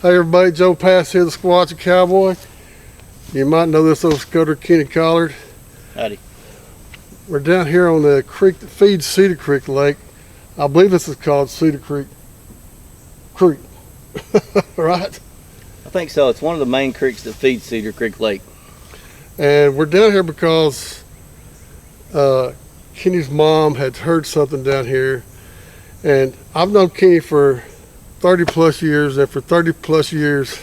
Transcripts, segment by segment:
Hey everybody, Joe Pass here, the Squatchin Cowboy. You might know this old Scudder Kenny Collard. Howdy. We're down here on the creek that feeds Cedar Creek Lake. I believe this is called Cedar Creek Creek, right? I think so. It's one of the main creeks that feeds Cedar Creek Lake. And we're down here because Kenny's mom had heard something down here. And I've known Kenny for 30 plus years, and for 30 plus years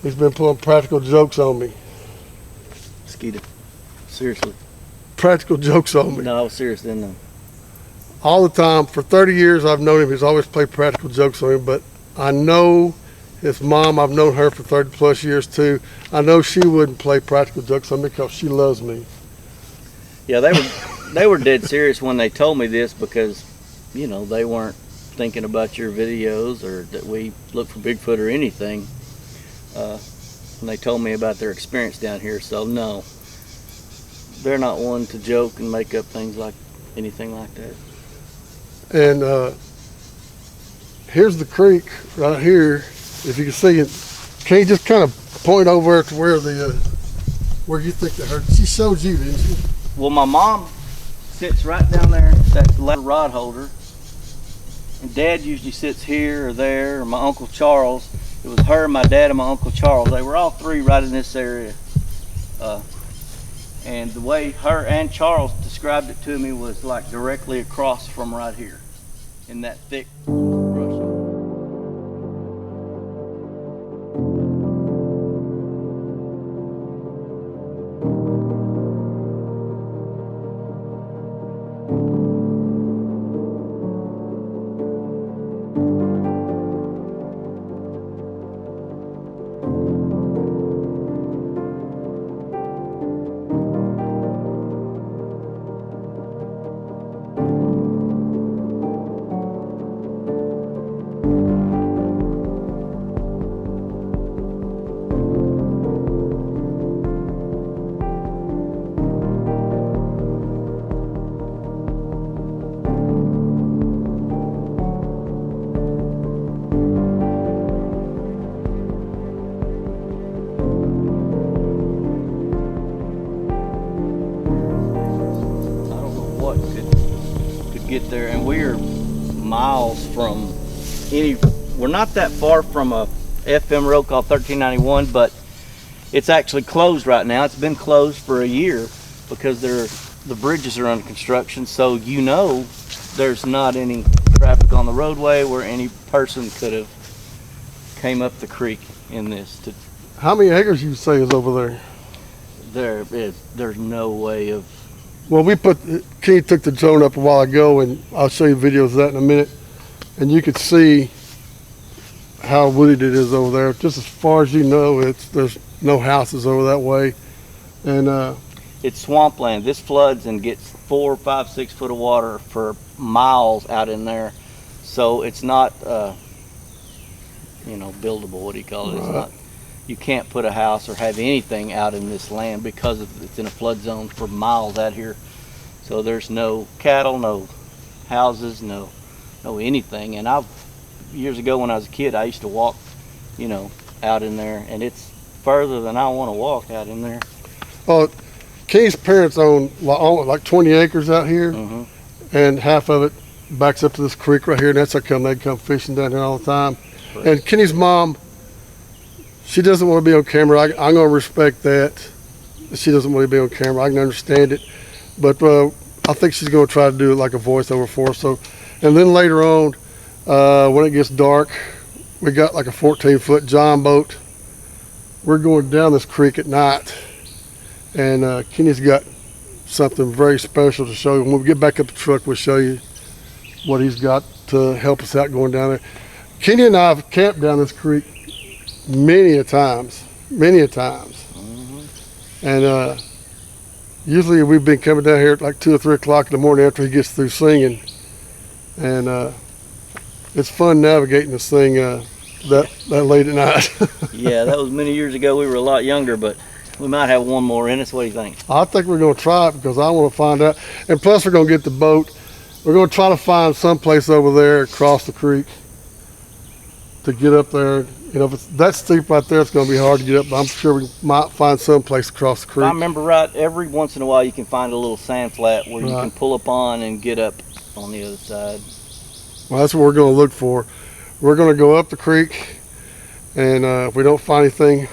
he's been pulling practical jokes on me. Skeeter. Seriously. Practical jokes on me. No, I was serious then though. All the time. For 30 years I've known him. He's always played practical jokes on me, but I know his mom, I've known her for 30 plus years too. I know she wouldn't play practical jokes on me because she loves me. Yeah, they were dead serious when they told me this because, you know, they weren't thinking about your videos or that we look for Bigfoot or anything. And they told me about their experience down here, so no, they're not one to joke and make up things like anything like that. And here's the creek right here. If you can see it, can you just kind of point over to where where you think they heard? She showed you, didn't she? Well, my mom sits right down there, that rod holder. And Dad usually sits here or there, or my Uncle Charles. It was her, my dad, and my Uncle Charles. They were all three right in this area. And the way her and Charles described it to me was like directly across from right here in that thick brush. Get there, and we're miles from we're not that far from a FM road called 1391, but it's actually closed right now. It's been closed for a year because the bridges are under construction, so you know there's not any traffic on the roadway where any person could have came up the creek in this. How many acres you say is over there? There's no way of. Well, Kenny took the drone up a while ago, and I'll show you videos of that in a minute. And you can see how wooded it is over there. Just as far as you know, there's no houses over that way. And it's swampland. This floods and gets 4, 5, 6 foot of water for miles out in there. So it's not, buildable. What do you call it? Right. It's not. You can't put a house or have anything out in this land because it's in a flood zone for miles out here. So there's no cattle, no houses, no anything. And years ago when I was a kid, I used to walk, out in there, and it's further than I want to walk out in there. Well, Kenny's parents own like 20 acres out here, and half of it backs up to this creek right here, and that's how come they come fishing down here all the time. Right. And Kenny's mom, she doesn't want to be on camera. I'm going to respect that. She doesn't want to be on camera. I can understand it. But I think she's going to try to do it like a voiceover for us. So, and then later on, when it gets dark, we got like a 14-foot John boat. We're going down this creek at night. And Kenny's got something very special to show you. When we get back up the truck, we'll show you what he's got to help us out going down there. Kenny and I have camped down this creek many a times. And usually we've been coming down here at like 2 or 3 o'clock in the morning after he gets through singing, and it's fun navigating this thing that late at night. Yeah, that was many years ago. We were a lot younger, but we might have one more in us. What do you think? I think we're going to try it because I want to find out, and plus we're going to get the boat. We're going to try to find some place over there across the creek to get up there. You know, if it's that steep right there, it's going to be hard to get up. But I'm sure we might find some place across the If creek. I remember right, every once in a while you can find a little sand flat where you Right. can pull up on and get up on the other side. Well, that's what we're going to look for. We're going to go up the creek, and if we don't find anything,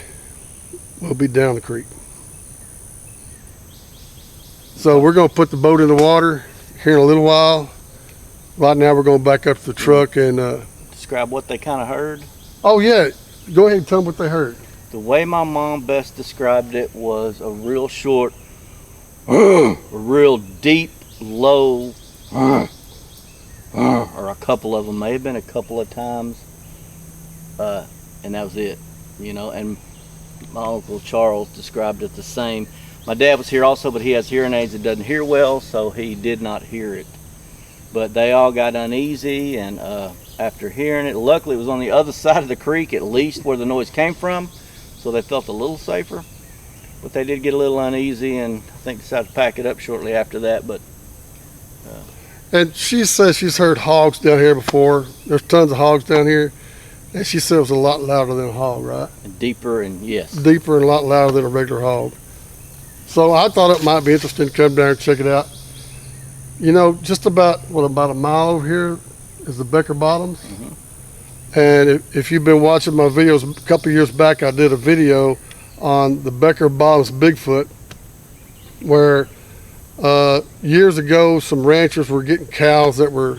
we'll be down the creek. So we're going to put the boat in the water here in a little while. Right now we're going back up to the truck and Describe what they kind of heard. oh yeah, go ahead and tell them what they heard. The way my mom best described it was a real short, a real deep, low, or a couple of them, may have been a couple of times, and that was it, you know. And my Uncle Charles described it the same. My dad was here also, but he has hearing aids and doesn't hear well, so he did not hear it. But they all got uneasy, and after hearing it, luckily it was on the other side of the creek, at least where the noise came from, so they felt a little safer. But they did get a little uneasy, and I think decided to pack it up shortly after that. But And she says she's heard hogs down here before. There's tons of hogs down here, and she said it was a lot louder than a hog, right? and deeper, and yes, Deeper and a lot louder than a regular hog. So I thought it might be interesting to come down and check it out. You know, just about a mile over here is the Becker Bottoms. And if you've been watching my videos, a couple years back I did a video on the Becker Bottoms Bigfoot, where years ago some ranchers were getting cows that were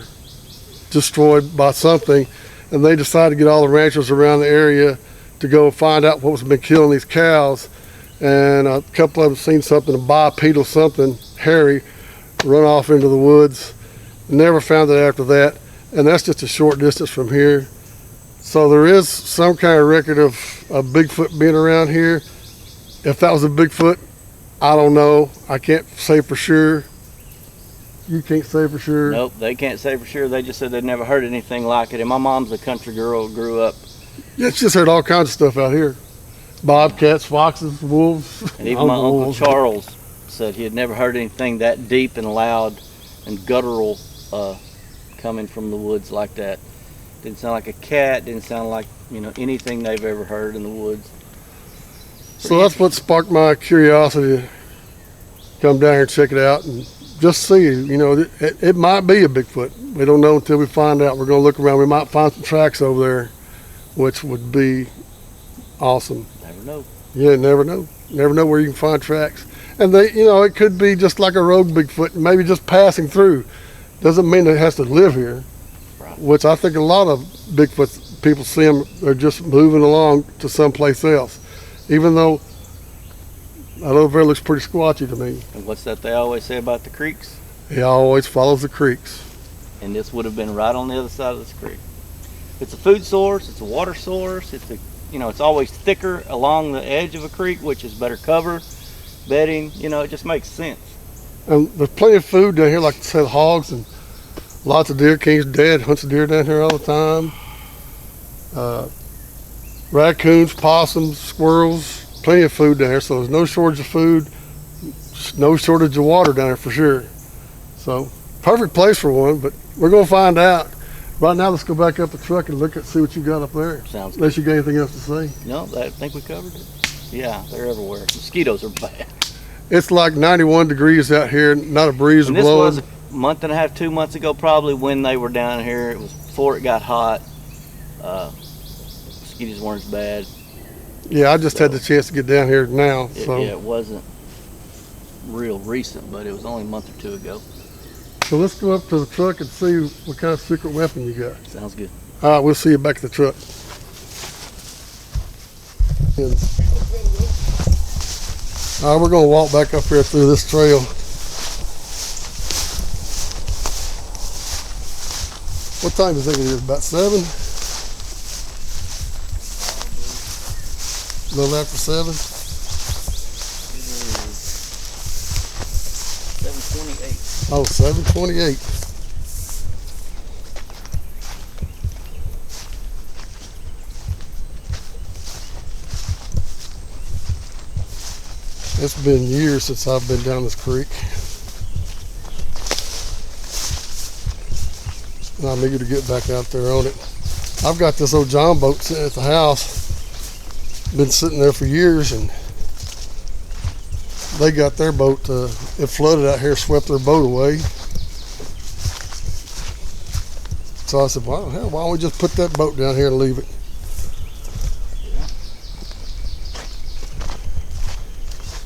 destroyed by something, and they decided to get all the ranchers around the area to go find out what was been killing these cows. And a couple of them seen something, a bipedal something, hairy, run off into the woods. Never found it after that, and that's just a short distance from here. So there is some kind of record of a Bigfoot being around here. If that was a Bigfoot, I don't know. I can't say for sure. You can't say for sure. nope, they can't say for sure. They just said they'd never heard anything like it. And my mom's a country girl, grew up, Yeah, it's just heard all kinds of stuff out here. Bobcats, foxes, wolves. and even my Uncle wolves. Charles said he had never heard anything that deep and loud and guttural coming from the woods like that. Didn't sound like a cat, didn't sound like, you know, anything they've ever heard in the woods. So that's what sparked my curiosity to come down here and check it out and just see. You know, it might be a Bigfoot. We don't know until we find out. We're going to look around. We might find some tracks over there, which would be awesome. Never know. Yeah, never know. Never know where you can find tracks. And they, you know, it could be just like a rogue Bigfoot, maybe just passing through. Doesn't mean it has to live here. Right. Which I think a lot of Bigfoot people see them, they're just moving along to someplace else. Even though that over there looks pretty squatchy to me. And what's that they always say about the creeks? He always follows the creeks. And this would have been right on the other side of this creek. It's a food source, it's a water source, it's a, you know, it's always thicker along the edge of a creek, which is better cover, bedding, you know, it just makes sense. And there's plenty of food down here, like I said, hogs and lots of deer. King's Dad hunts the deer down here all the time. Raccoons, possums, squirrels, plenty of food down here. So there's no shortage of food, no shortage of water down here for sure. So perfect place for one, but we're gonna find out. Right now, let's go back up the truck and see what you got up there. Sounds good. Unless you got anything else to say. No, I think we covered it. Yeah, they're everywhere. Mosquitoes are bad. It's like 91 degrees out here, not a breeze And this blowing. was a month and a half, 2 months ago probably when they were down here. It was before it got hot. Mosquitoes weren't as bad. Yeah, I just had the chance to get down here now. So, Yeah, it wasn't real recent, but it was only a month or two ago. so let's go up to the truck and see what kind of secret weapon you got. Sounds good. All right, we'll see you back at the truck. All right, we're gonna walk back up here through this trail. What time do you think it is? About 7? A little after 7? 7:28. Oh, 7:28. It's been years since I've been down this creek. And I'm eager to get back out there on it. I've got this old John boat sitting at the house. Been sitting there for years, and they got their boat. It flooded out here, swept their boat away. So I said, well, hell, why don't we just put that boat down here and leave it?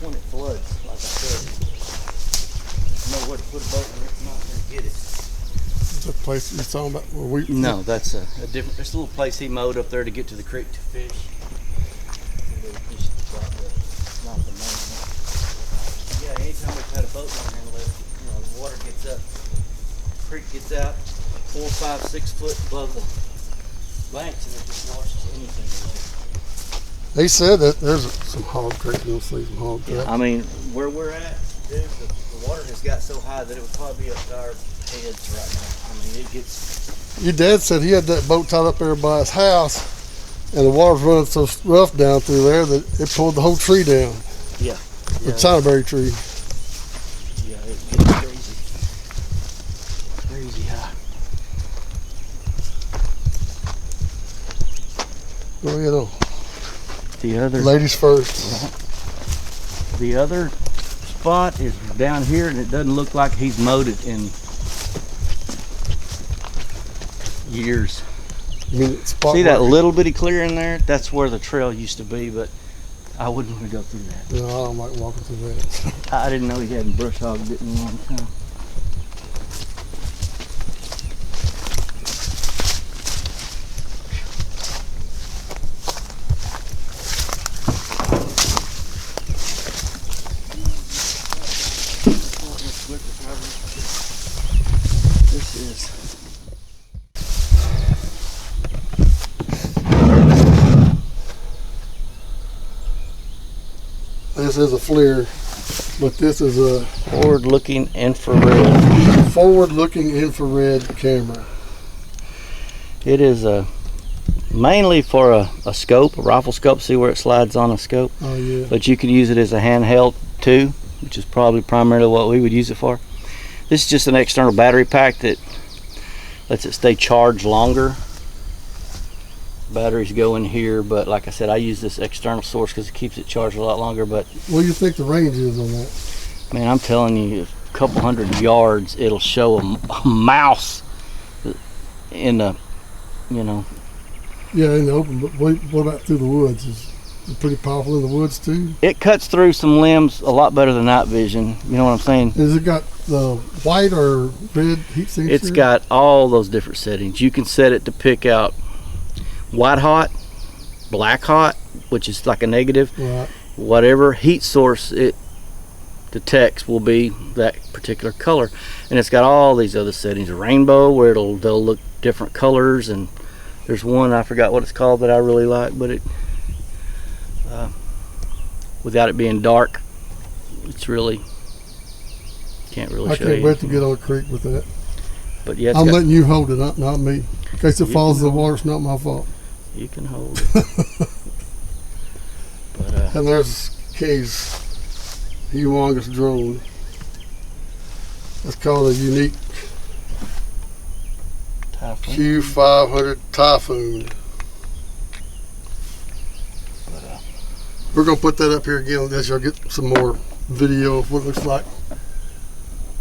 When it floods, like I said, nowhere to put a boat and it's not going to get it. The place you're talking about? Where we, No, that's a different. There's a little place he mowed up there to get to the creek to fish. Not the main one. Yeah, anytime we've had a boat down here, unless the water gets up, the creek gets out 4, 5, 6 foot above the banks, and it just washes anything away. they said that there's some hog creek. You'll see some hog creek. Yeah, I mean, where we're at, dude, the water has got so high that it would probably be up to our heads right now. I mean, it gets. Your dad said he had that boat tied up there by his house, and the water's running so rough down through there that it pulled the whole tree down. Yeah. The Chinaberry tree. Yeah, it gets crazy. Crazy high. Well, you know, The other. ladies first. The other spot is down here, and it doesn't look like he's mowed it in years. I mean, spot See that where- little bitty clear in there? That's where the trail used to be, but I wouldn't want to go through that. No, I don't like walking through that. I didn't know he hadn't brush hogged it in a long time. This is. This is a FLIR, but this is a Forward-looking infrared. forward-looking infrared camera. It is mainly for a scope, a rifle scope. See where it slides on a scope? Oh yeah. But you could use it as a handheld too, which is probably primarily what we would use it for. This is just an external battery pack that lets it stay charged longer. Batteries go in here, but like I said, I use this external source because it keeps it charged a lot longer. But What do you think the range is on that? man, I'm telling you, a couple hundred yards, it'll show a mouse in the, Yeah, in the open, but what about through the woods? Is it pretty powerful in the woods too? it cuts through some limbs a lot better than night vision. You know what I'm saying? Has it got the white or red heat sensor? It's got all those different settings. You can set it to pick out white hot, black hot, which is like a negative. Right. Whatever heat source it detects will be that particular color. And it's got all these other settings. Rainbow, where they'll look different colors, and there's one I forgot what it's called that I really like, but it without it being dark, it's really can't really I show can't you. wait to get on the creek with that. But yeah, it's I'm got- letting you hold it, not me. In case it You falls in can the water, it's not my fault. you can hold it. But And there's Kay's humongous drone. It's called a unique Typhoon. Q500 Typhoon. We're gonna put that up here again. This you'll get some more video of what it looks like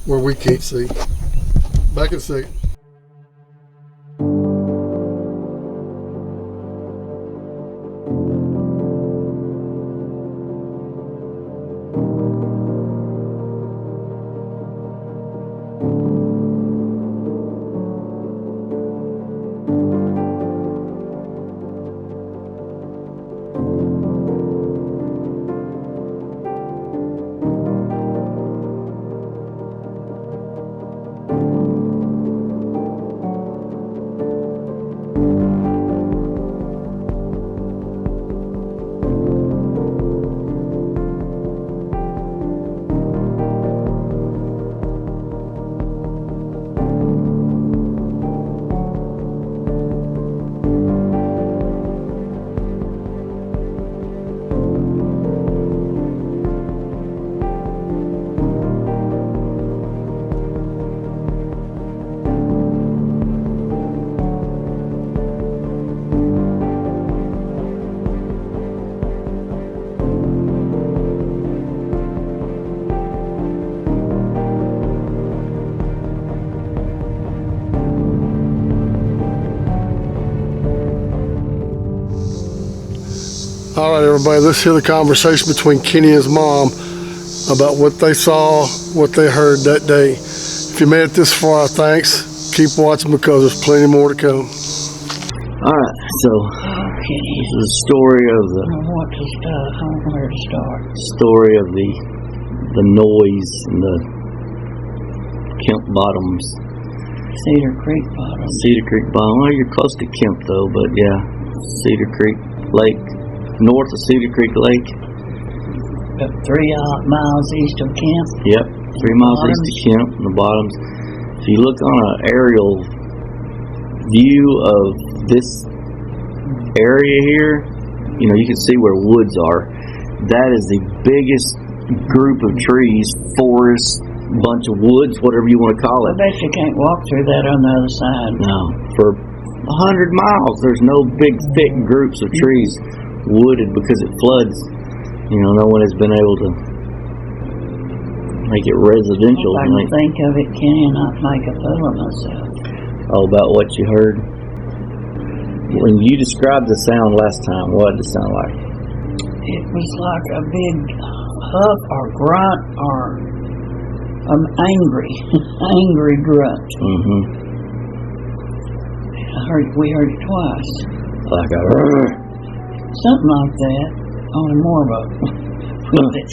where we can't see. Back in a second. All right, everybody, let's hear the conversation between Kenny and his mom about what they saw, what they heard that day. If you made it this far, thanks. Keep watching because there's plenty more to come. All right, so this is the story of the I don't know what to start. I don't know where to start. story of the noise and the Kemp Bottoms, Cedar Creek bottom. Cedar Creek Bottom. Well, you're close to Kemp though, but yeah, Cedar Creek Lake, north of Cedar Creek Lake. About 3 miles east of Kemp. Yep, 3 miles east of Kemp, in the Bottoms. If you look on an aerial view of this area here, you know, you can see where woods are. That is the biggest group of trees, forest, bunch of woods, whatever you want to call I it. bet you can't walk through that on the other side. No, for 100 miles, there's no big, thick groups of trees wooded because it floods. You know, no one has been able to make it residential. If I can think of it, Kenny, and I'd make a fool of myself. All about what you heard. When you described the sound last time, what did it sound like? It was like a big huff or grunt or angry, angry grunt. Mm-hmm. We heard it twice. Like a Something like that. Only more of a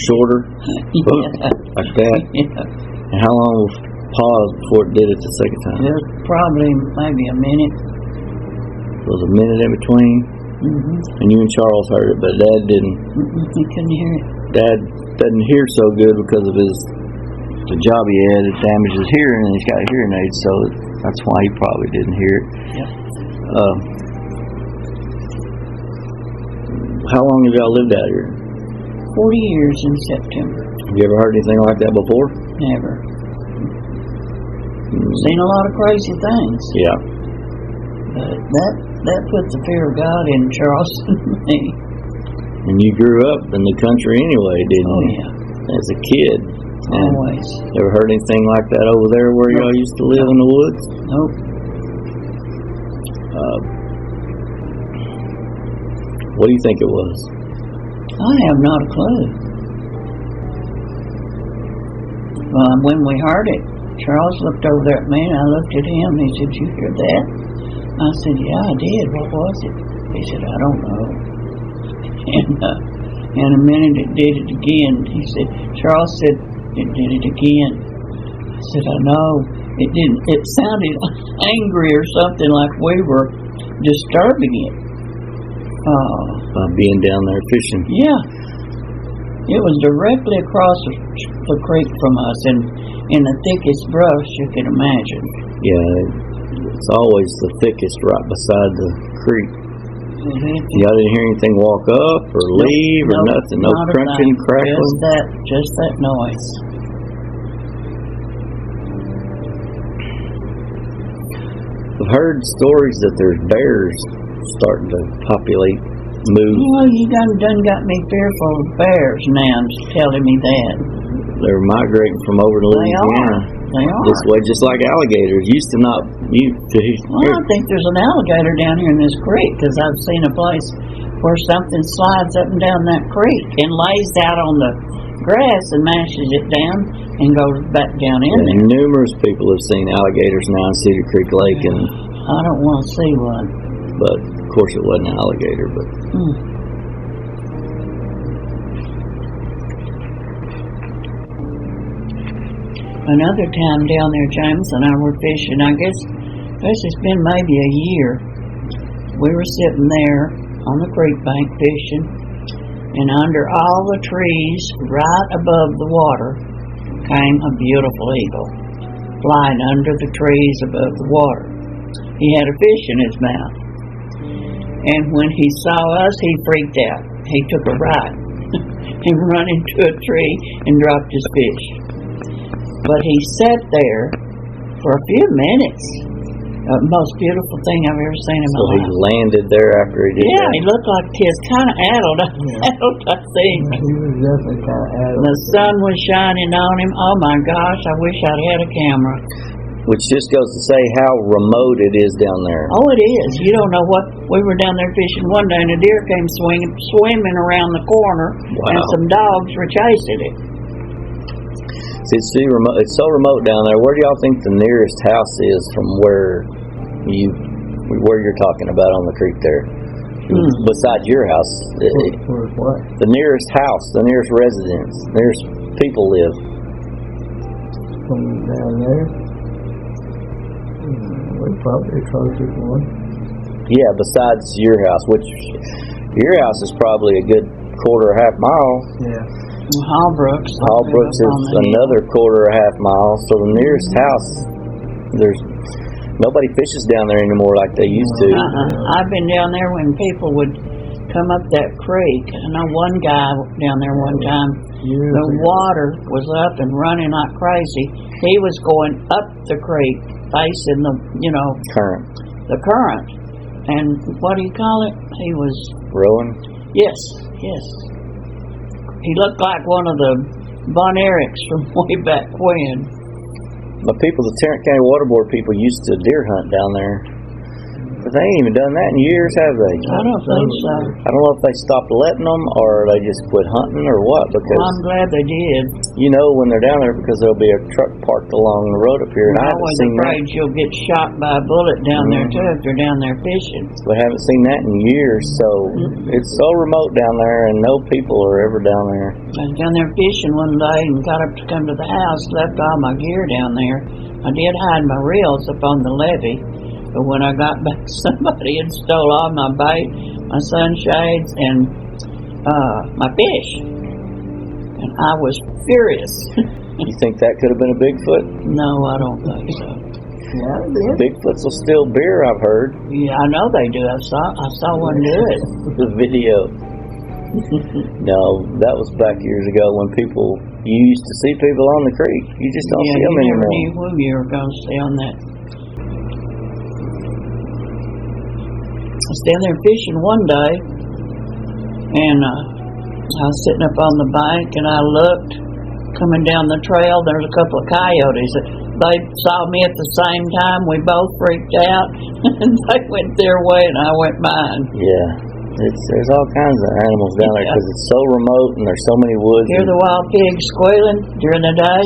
shorter, yeah. like that. Yeah. And how long was pause before it did it the second time? There's probably maybe a minute. There was a minute in between, Mm-hmm. and you and Charles heard it, but Dad didn't. You couldn't hear it. Dad doesn't hear so good because of the job he had. It damaged his hearing, and he's got hearing aids, so that's why he probably didn't hear it. Yep. How long have y'all lived out here? 40 years in September. Have you ever heard anything like that before? Never. Seen a lot of crazy things. Yeah. But that put the fear of God in Charles and me. And you grew up in the country anyway, didn't Oh, you? yeah. As a kid. And Always. ever heard anything like that over there where y'all used to live in the woods? Nope. What do you think it was? I have not a clue. When we heard it, Charles looked over there at me and I looked at him and he said, "You hear that?" I said, "Yeah, I did. What was it?" He said, "I don't know." And in a minute it did it again. He said, Charles said, "It did it again." I said, "I know." It didn't. It sounded angry or something, like we were disturbing it. Being down there fishing. Yeah. It was directly across the creek from us and in the thickest brush you could imagine. Yeah, it's always the thickest right beside the creek. Y'all didn't hear anything walk up or leave or nothing? No crunching, crackling? Just that noise. I've heard stories that there's bears starting to populate, move. Well, you done got me fearful of bears now, telling me that. They're migrating from over to Louisiana. They are. This way, just like alligators. Used to not. Well, I think there's an alligator down here in this creek because I've seen a place where something slides up and down that creek and lays out on the grass and mashes it down and goes back down in there. Numerous people have seen alligators now in Cedar Creek Lake, and I don't want to see one. but of course it wasn't an alligator. But Another time down there, James and I were fishing. I guess it's been maybe a year. We were sitting there on the creek bank fishing, and under all the trees, right above the water, came a beautiful eagle, flying under the trees above the water. He had a fish in his mouth, and when he saw us, he freaked out. He took a right and run into a tree and dropped his fish. But he sat there for a few minutes. The most beautiful thing I've ever seen in my life. So he landed there after he did that? Yeah, he looked like he was kind of addled, I think. He was definitely kind of addled. The sun was shining on him. Oh my gosh, I wish I'd had a camera. Which just goes to say how remote it is down there. Oh, it is. You don't know what. We were down there fishing one day, and a deer came swimming around the corner, and some dogs were chasing it. See, it's remote. It's so remote down there. Where do y'all think the nearest house is from where you're talking about on the creek there? Besides your house, What? the nearest house, the nearest residence, nearest people live. From down there? We probably the closest one. Yeah, besides your house, which your house is probably a good quarter or half mile. Yeah. Hallbrooks. Hallbrooks is another quarter or half mile. So the nearest house, there's nobody fishes down there anymore like they used to. I've been down there when people would come up that creek. I know one guy down there one time. The water was up and running like crazy. He was going up the creek, facing the Current. the current. And what do you call it? He was Rowing? yes. He looked like one of the Von Erichs from way back when. The Tarrant County Water Board people used to deer hunt down there. But they ain't even done that in years, have they? I don't think so. I don't know if they stopped letting them or they just quit hunting or what. Because I'm glad they did. you know when they're down there because there'll be a truck parked along the road up here, and I I'm haven't always seen that. afraid you'll get shot by a bullet down there too if you're down there fishing. We haven't seen that in years, so it's so remote down there, and no people are ever down there. I was down there fishing one day and got up to come to the house, left all my gear down there. I did hide my reels up on the levee, but when I got back, somebody had stole all my bait, my sunshades, and my fish. And I was furious. You think that could have been a Bigfoot? No, I don't think so. Yeah, Bigfoots will steal beer, I've heard. Yeah, I know they do. I saw one do it. The video. No, that was back years ago when you used to see people on the creek. You just don't see them you never anymore. knew who you were going to see on that. I was down there fishing one day, and I was sitting up on the bank, and I looked, coming down the trail, there's a couple of coyotes. They saw me at the same time. We both freaked out, and they went their way, and I went mine. Yeah, there's all kinds of animals down there because it's so remote and there's so many woods. Hear the wild pigs squealing during the day.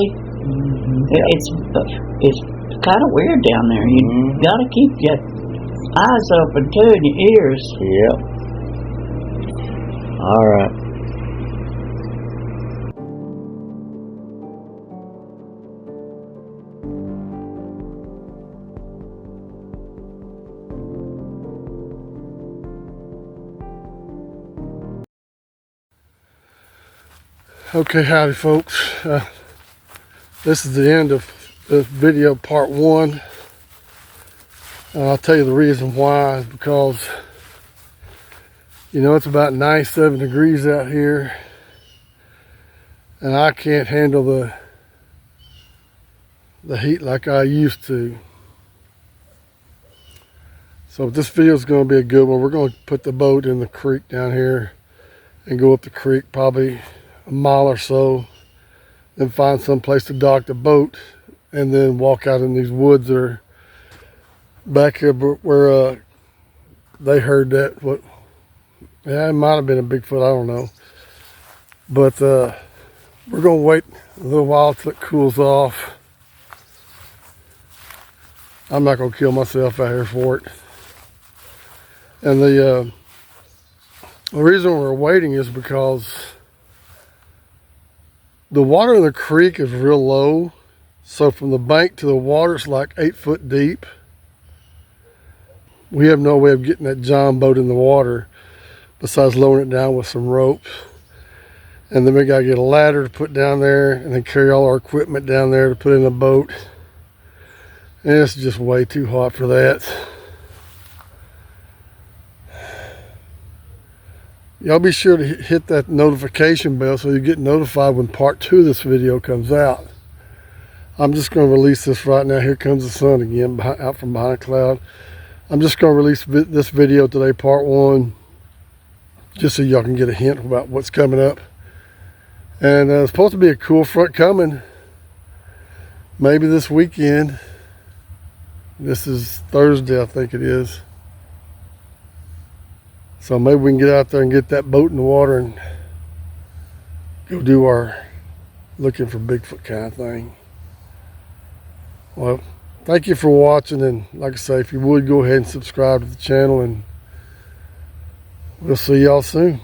It's kind of weird down there. You got to keep your eyes open too, and your ears. Yep. All right. Okay, howdy folks. This is the end of this video part 1. I'll tell you the reason why is because it's about 97 degrees out here and I can't handle the heat like I used to. So this video is going to be a good one. We're going to put the boat in the creek down here and go up the creek probably a mile or so, then find some place to dock the boat, and then walk out in these woods that are back here where they heard that. It might have been a Bigfoot, I don't know. But we're gonna wait a little while till it cools off. I'm not gonna kill myself out here for it. And the reason we're waiting is because the water in the creek is real low, so from the bank to the water it's like 8 foot deep. We have no way of getting that John boat in the water besides lowering it down with some ropes. And then we gotta get a ladder to put down there and then carry all our equipment down there to put in the boat. And it's just way too hot for that. Y'all be sure to hit that notification bell so you get notified when part 2 of this video comes out. I'm just going to release this right now. Here comes the sun again out from behind a cloud. I'm just going to release this video today, part 1, just so y'all can get a hint about what's coming up. And it's supposed to be a cool front coming, maybe this weekend. This is Thursday, I think it is. So maybe we can get out there and get that boat in the water and go do our looking for Bigfoot kind of thing. Well, thank you for watching, and like I say, if you would, go ahead and subscribe to the channel, and we'll see y'all soon.